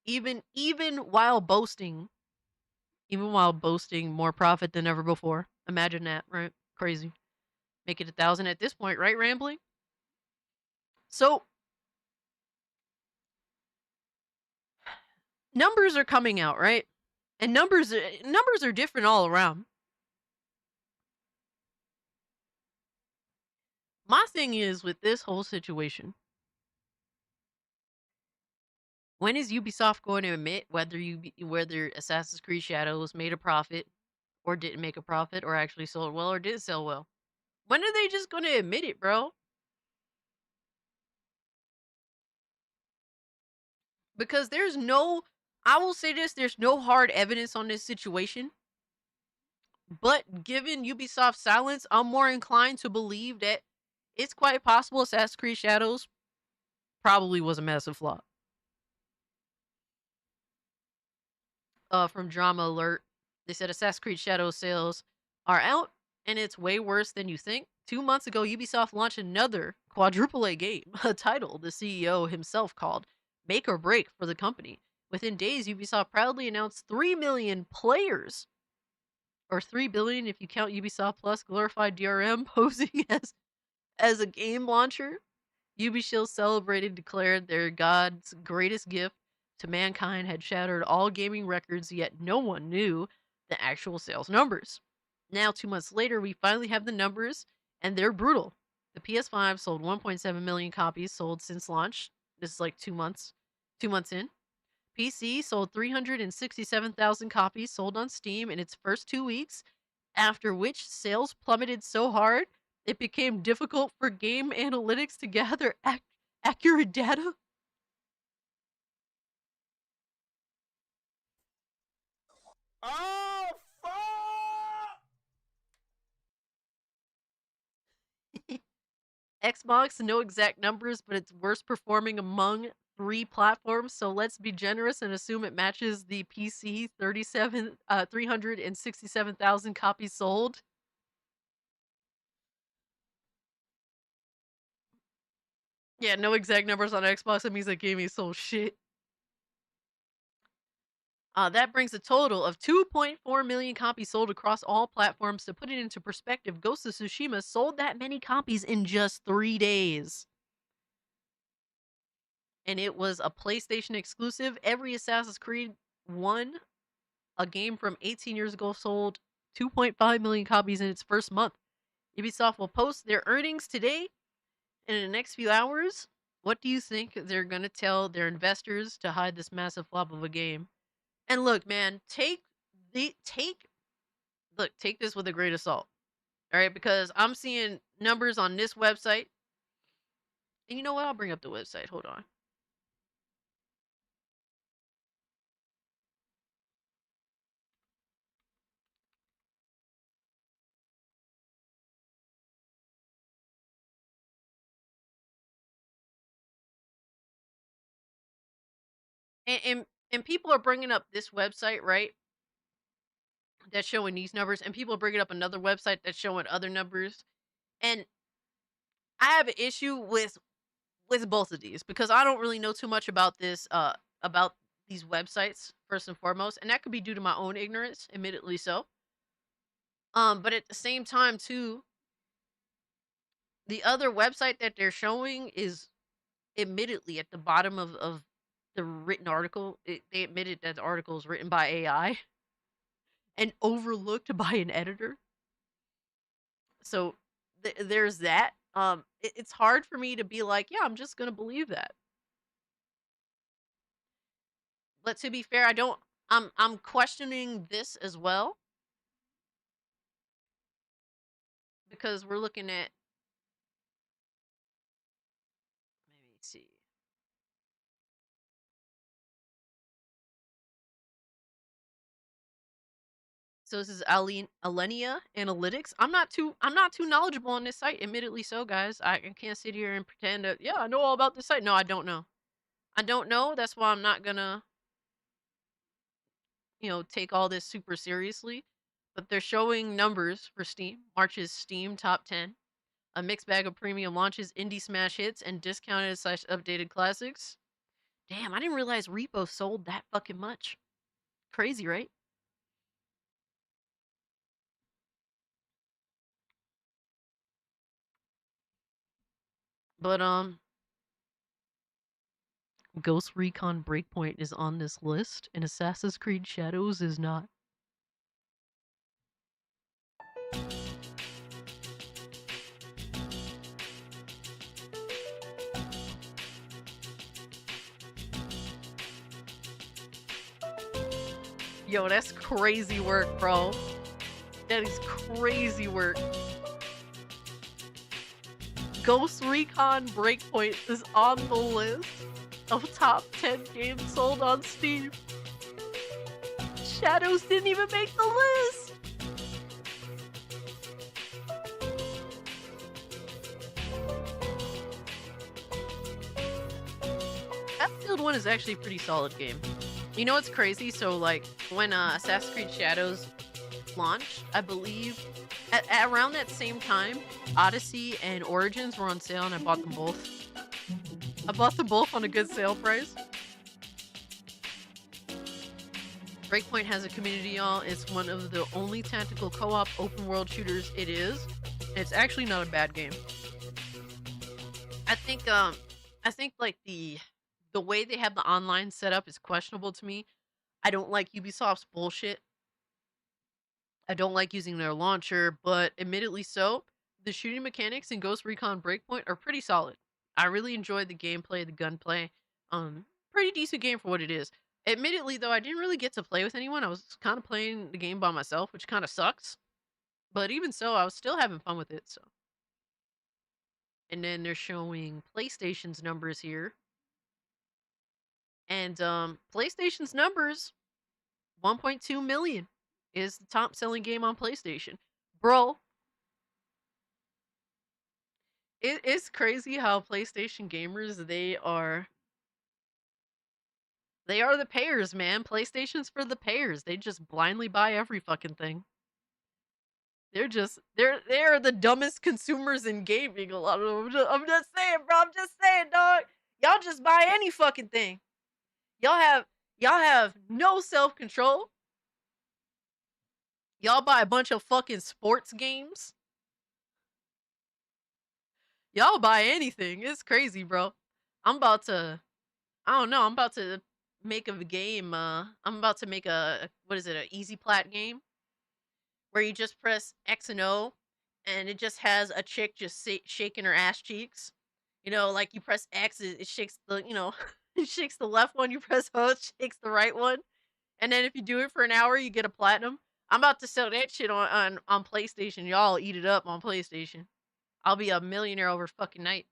even while boasting more profit than ever before. Imagine that, right? Crazy. Make it 1,000 at this point, right, Rambling? So numbers are coming out, right? And numbers are different all around. My thing is with this whole situation, when is Ubisoft going to admit whether Assassin's Creed Shadows made a profit or didn't make a profit or actually sold well or did sell well? When are they just going to admit it, bro? Because I will say this, there's no hard evidence on this situation. But given Ubisoft's silence, I'm more inclined to believe that it's quite possible Assassin's Creed Shadows probably was a massive flop. From Drama Alert, they said Assassin's Creed Shadows sales are out, and it's way worse than you think. 2 months ago, Ubisoft launched another quadruple A game, a title the CEO himself called Make or Break for the company. Within days, Ubisoft proudly announced 3 million players, or 3 billion if you count Ubisoft Plus glorified DRM posing as a game launcher. Ubisoft celebrated, declared their God's greatest gift to mankind had shattered all gaming records, yet no one knew the actual sales numbers. Now, 2 months later, we finally have the numbers, and they're brutal. The PS5 sold 1.7 million copies sold since launch. This is like 2 months, 2 months in. PC sold 367,000 copies sold on Steam in its first 2 weeks, after which sales plummeted so hard it became difficult for game analytics to gather accurate data. Oh, fuck! Xbox, no exact numbers, but it's worst performing among 3 platforms. So let's be generous and assume it matches the PC 367,000 copies sold. Yeah, no exact numbers on Xbox. That means that game is sold shit. That brings a total of 2.4 million copies sold across all platforms. To put it into perspective, Ghost of Tsushima sold that many copies in just 3 days. And it was a PlayStation exclusive. Every Assassin's Creed 1, a game from 18 years ago, sold 2.5 million copies in its first month. Ubisoft will post their earnings today and in the next few hours. What do you think they're going to tell their investors to hide this massive flop of a game? And look, man, take this with a grain of salt. All right, because I'm seeing numbers on this website. And you know what? I'll bring up the website. Hold on. And people are bringing up this website, right? That's showing these numbers, and people are bringing up another website that's showing other numbers. And I have an issue with both of these because I don't really know too much about this about these websites first and foremost, and that could be due to my own ignorance, admittedly so. But at the same time too, the other website that they're showing is admittedly at the bottom of the written article. They admitted that the article is written by AI and overlooked by an editor. So there's that. It's hard for me to be like, yeah, I'm just gonna believe that. But to be fair, I don't. I'm questioning this as well because we're looking at. Let me see. So this is Alenia Analytics. I'm not too knowledgeable on this site, admittedly so, guys. I can't sit here and pretend that yeah, I know all about this site. No, I don't know. I don't know. That's why I'm not gonna, take all this super seriously. But they're showing numbers for Steam. March's Steam top 10. A mixed bag of premium launches, indie smash hits, and discounted/updated classics. Damn, I didn't realize Repo sold that fucking much. Crazy, right? But Ghost Recon Breakpoint is on this list, and Assassin's Creed Shadows is not. Yo, that's crazy work, bro. That is crazy work. Ghost Recon Breakpoint is on the list of top 10 games sold on Steam. Shadows didn't even make the list. Battlefield 1 is actually a pretty solid game. You know what's crazy? So, like, when Assassin's Creed Shadows launched, I believe at around that same time, Odyssey and Origins were on sale, and I bought them both. I bought them both on a good sale price. Breakpoint has a community, y'all. It's one of the only tactical co-op open world shooters it is. And it's actually not a bad game. I think like the way they have the online setup is questionable to me. I don't like Ubisoft's bullshit. I don't like using their launcher, but admittedly so, the shooting mechanics in Ghost Recon Breakpoint are pretty solid. I really enjoyed the gameplay, the gunplay. Pretty decent game for what it is. Admittedly, though, I didn't really get to play with anyone. I was kind of playing the game by myself, which kind of sucks. But even so, I was still having fun with it. So, and then they're showing PlayStation's numbers here, and PlayStation's numbers 1.2 million is the top selling game on PlayStation, bro. It's crazy how PlayStation gamers they are the payers, man. PlayStation's for the payers. They just blindly buy every fucking thing. They're the dumbest consumers in gaming. A lot of them. I'm just saying, bro. I'm just saying, dog. Y'all just buy any fucking thing. Y'all have y'all have no self control. Y'all buy a bunch of fucking sports games. Y'all buy anything. It's crazy, bro. I'm about to I don't know. I'm about to make a game. I'm about to make what is it? A easy plat game where you just press X and O, and it just has a chick just shaking her ass cheeks. You know, like you press X, it shakes the it shakes the left one. You press O, it shakes the right one. And then if you do it for an hour, you get a platinum. I'm about to sell that shit on PlayStation. Y'all eat it up on PlayStation. I'll be a millionaire over fucking night.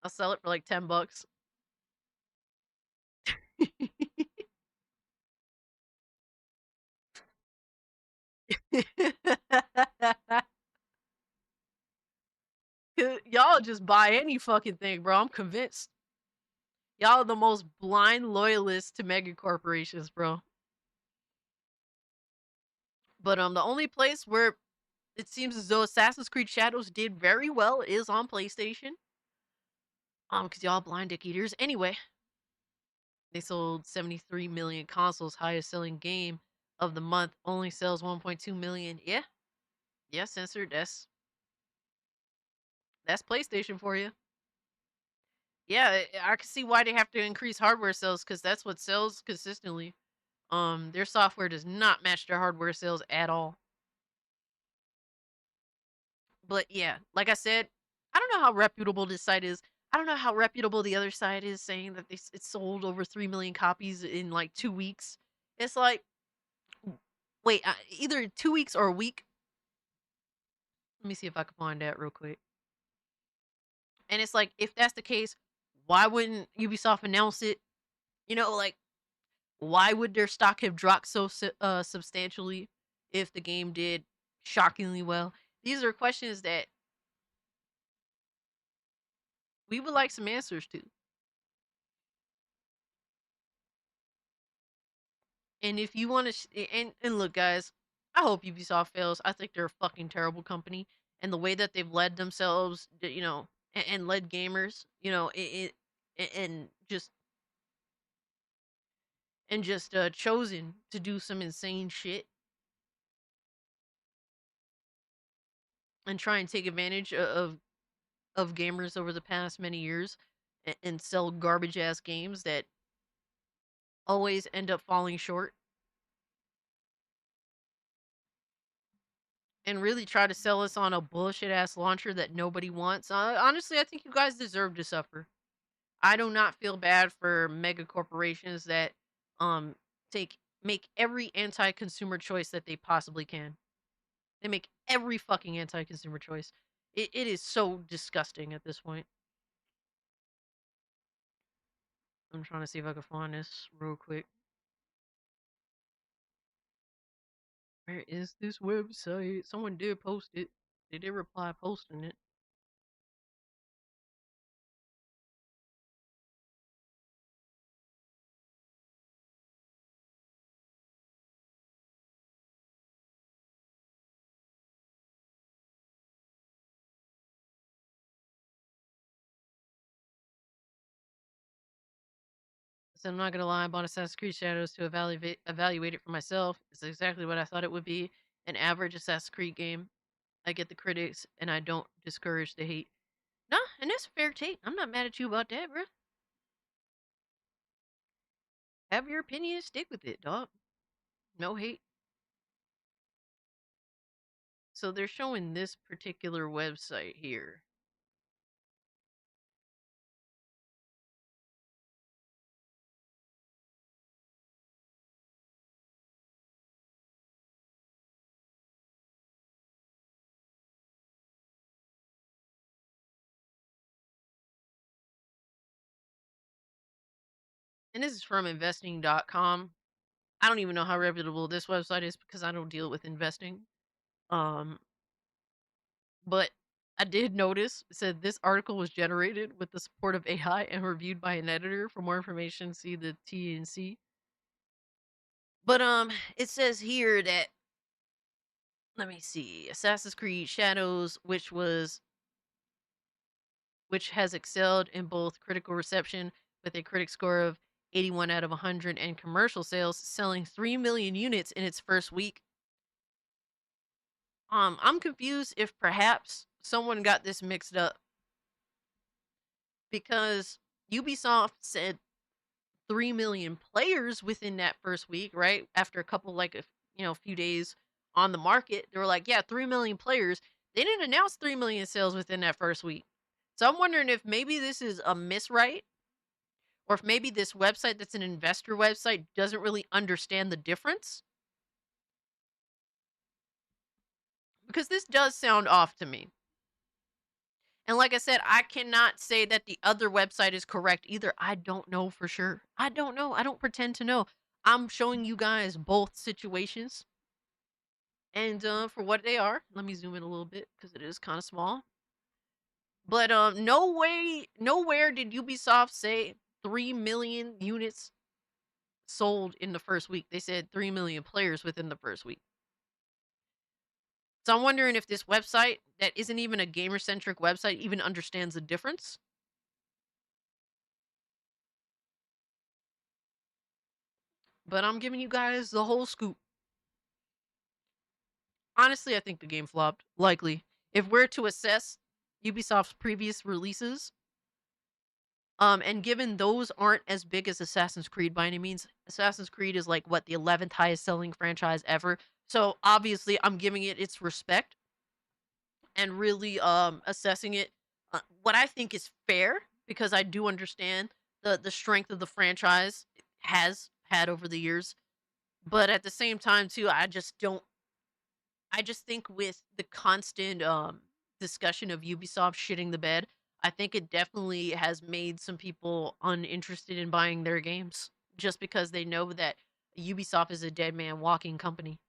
I'll sell it for like $10. Y'all just buy any fucking thing, bro. I'm convinced. Y'all are the most blind loyalists to mega corporations, bro. But the only place where it seems as though Assassin's Creed Shadows did very well is on PlayStation. Because y'all blind dick eaters. Anyway, they sold 73 million consoles, highest selling game of the month. Only sells 1.2 million. Yeah, yeah, censored. That's PlayStation for you. Yeah, I can see why they have to increase hardware sales because that's what sells consistently. Their software does not match their hardware sales at all. But yeah, like I said, I don't know how reputable this site is. I don't know how reputable the other side is saying that it sold over 3 million copies in like 2 weeks. It's like, wait, either 2 weeks or a week. Let me see if I can find that real quick. And it's like, if that's the case, why wouldn't Ubisoft announce it? You know, like, why would their stock have dropped so substantially if the game did shockingly well? These are questions that we would like some answers to. And if you want to, and look, guys, I hope Ubisoft fails. I think they're a fucking terrible company, and the way that they've led themselves, and led gamers, and just and just chosen to do some insane shit and try and take advantage of gamers over the past many years and sell garbage ass games that always end up falling short and really try to sell us on a bullshit ass launcher that nobody wants. Honestly, I think you guys deserve to suffer. I do not feel bad for mega corporations that um take make every anti-consumer choice that they possibly can. They make every fucking anti-consumer choice. It is so disgusting at this point. I'm trying to see if I can find this real quick. Where is this website? Someone did post it. They did reply posting it. So I'm not gonna lie, I bought Assassin's Creed Shadows to evaluate it for myself. It's exactly what I thought it would be. An average Assassin's Creed game. I get the critics and I don't discourage the hate. Nah, and that's a fair take. I'm not mad at you about that, bro. Have your opinion, stick with it, dog. No hate. So they're showing this particular website here. And this is from investing.com. I don't even know how reputable this website is because I don't deal with investing. Um, but I did notice it said this article was generated with the support of AI and reviewed by an editor. For more information, see the T and C. But it says here that, let me see, Assassin's Creed Shadows, which has excelled in both critical reception with a critic score of 81 out of 100 and commercial sales, selling 3 million units in its first week. I'm confused if perhaps someone got this mixed up because Ubisoft said 3 million players within that first week, right? After a couple, like, few days on the market, they were like, yeah, 3 million players. They didn't announce 3 million sales within that first week. So I'm wondering if maybe this is a miswrite, or if maybe this website that's an investor website doesn't really understand the difference. Because this does sound off to me. And like I said, I cannot say that the other website is correct either. I don't know for sure. I don't know. I don't pretend to know. I'm showing you guys both situations. And for what they are, let me zoom in a little bit because it is kind of small. But no way, nowhere did Ubisoft say 3 million units sold in the first week. They said 3 million players within the first week. So I'm wondering if this website that isn't even a gamer centric website even understands the difference. But I'm giving you guys the whole scoop. Honestly, I think the game flopped. Likely. If we're to assess Ubisoft's previous releases, and given those aren't as big as Assassin's Creed by any means, Assassin's Creed is like what, the 11th highest selling franchise ever. So obviously, I'm giving it its respect and really assessing it what I think is fair, because I do understand the strength of the franchise has had over the years. But at the same time too, I just think with the constant discussion of Ubisoft shitting the bed, I think it definitely has made some people uninterested in buying their games just because they know that Ubisoft is a dead man walking company.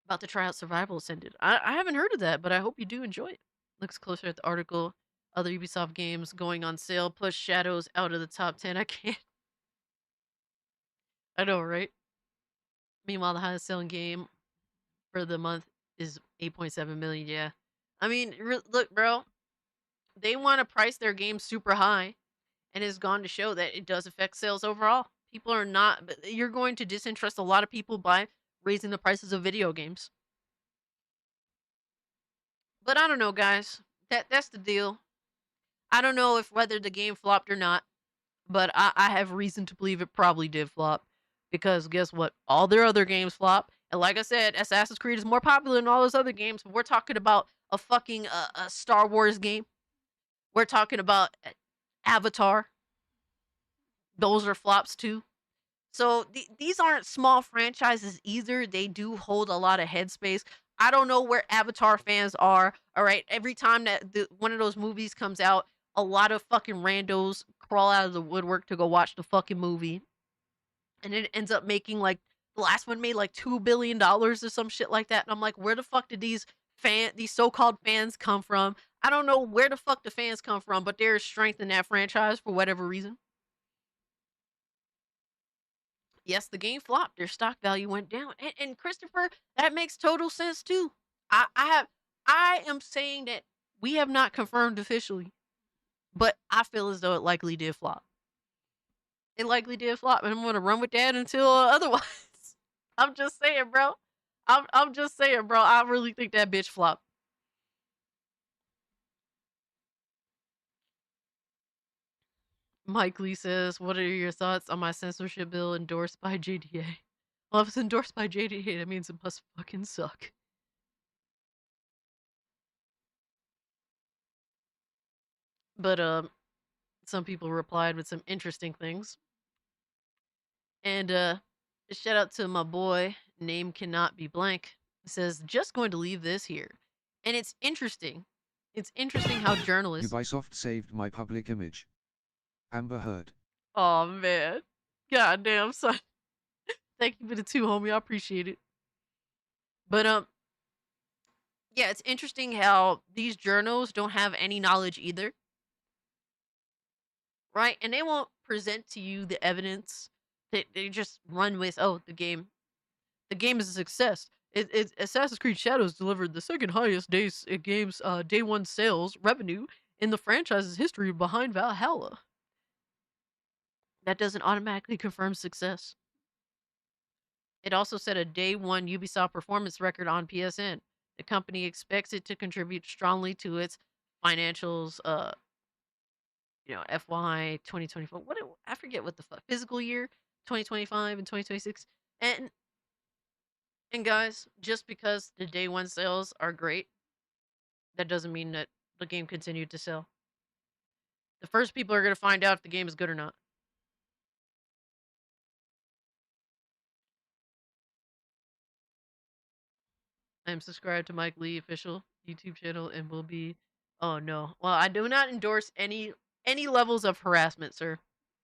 About to try out Survival Ascended. I haven't heard of that, but I hope you do enjoy it. Looks closer at the article. Other Ubisoft games going on sale. Push Shadows out of the top 10. I can't. I know, right? Meanwhile, the highest selling game for the month is 8.7 million. Yeah. I mean, look, bro. They want to price their games super high, and it's gone to show that it does affect sales overall. People are not. You're going to disinterest a lot of people by raising the prices of video games. But I don't know, guys. That's the deal. I don't know if whether the game flopped or not, but I have reason to believe it probably did flop. Because guess what? All their other games flop. And like I said, Assassin's Creed is more popular than all those other games. But we're talking about a fucking a Star Wars game. We're talking about Avatar. Those are flops too. So these aren't small franchises either. They do hold a lot of headspace. I don't know where Avatar fans are. All right, every time that one of those movies comes out, a lot of fucking randos crawl out of the woodwork to go watch the fucking movie, and it ends up making like the last one made like $2 billion or some shit like that. And I'm like, where the fuck did these so-called fans come from? I don't know where the fuck the fans come from, but there's strength in that franchise for whatever reason. Yes, the game flopped. Their stock value went down. And Christopher, that makes total sense too. I am saying that we have not confirmed officially, but I feel as though it likely did flop. It likely did flop, and I'm gonna run with that until otherwise. I'm just saying, bro. I'm just saying, bro. I really think that bitch flopped. Mike Lee says, "What are your thoughts on my censorship bill endorsed by JDA?" Well, if it's endorsed by JDA, that means it must fucking suck. But some people replied with some interesting things. And shout out to my boy, name cannot be blank. It says, just going to leave this here. And it's interesting. It's interesting how journalists. Ubisoft saved my public image. Amber Heard. Oh man. Goddamn son. Thank you for the 2, homie. I appreciate it. But yeah, it's interesting how these journals don't have any knowledge either. Right? And they won't present to you the evidence. They just run with, oh, the game is a success. Assassin's Creed Shadows delivered the second highest day one sales revenue in the franchise's history behind Valhalla. That doesn't automatically confirm success. It also set a day one Ubisoft performance record on PSN. The company expects it to contribute strongly to its financials. FY 2024. I forget what the fuck fiscal year 2025 and 2026. And guys, just because the day one sales are great, that doesn't mean that the game continued to sell. The first people are going to find out if the game is good or not. I am subscribed to Mike Lee official YouTube channel and will be. Oh no. Well, I do not endorse any levels of harassment, sir.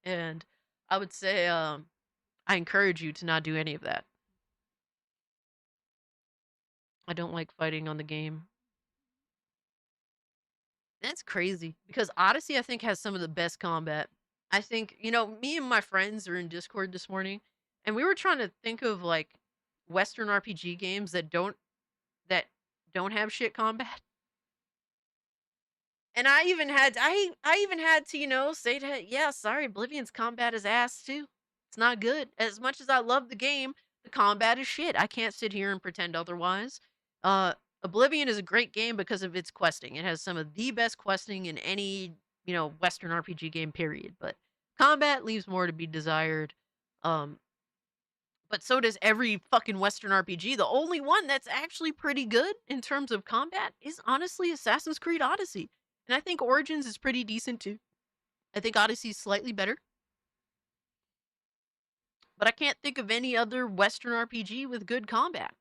And I would say I encourage you to not do any of that. I don't like fighting on the game. That's crazy because Odyssey, I think, has some of the best combat. I think, me and my friends are in Discord this morning, and we were trying to think of like Western RPG games that don't have shit combat. And I even had to, say that, yeah, sorry, Oblivion's combat is ass too. It's not good. As much as I love the game, the combat is shit. I can't sit here and pretend otherwise. Uh Oblivion is a great game because of its questing. It has some of the best questing in any, Western RPG game, period. But combat leaves more to be desired. Um but so does every fucking Western RPG. The only one that's actually pretty good in terms of combat is honestly Assassin's Creed Odyssey. And I think Origins is pretty decent too. I think Odyssey's slightly better. But I can't think of any other Western RPG with good combat.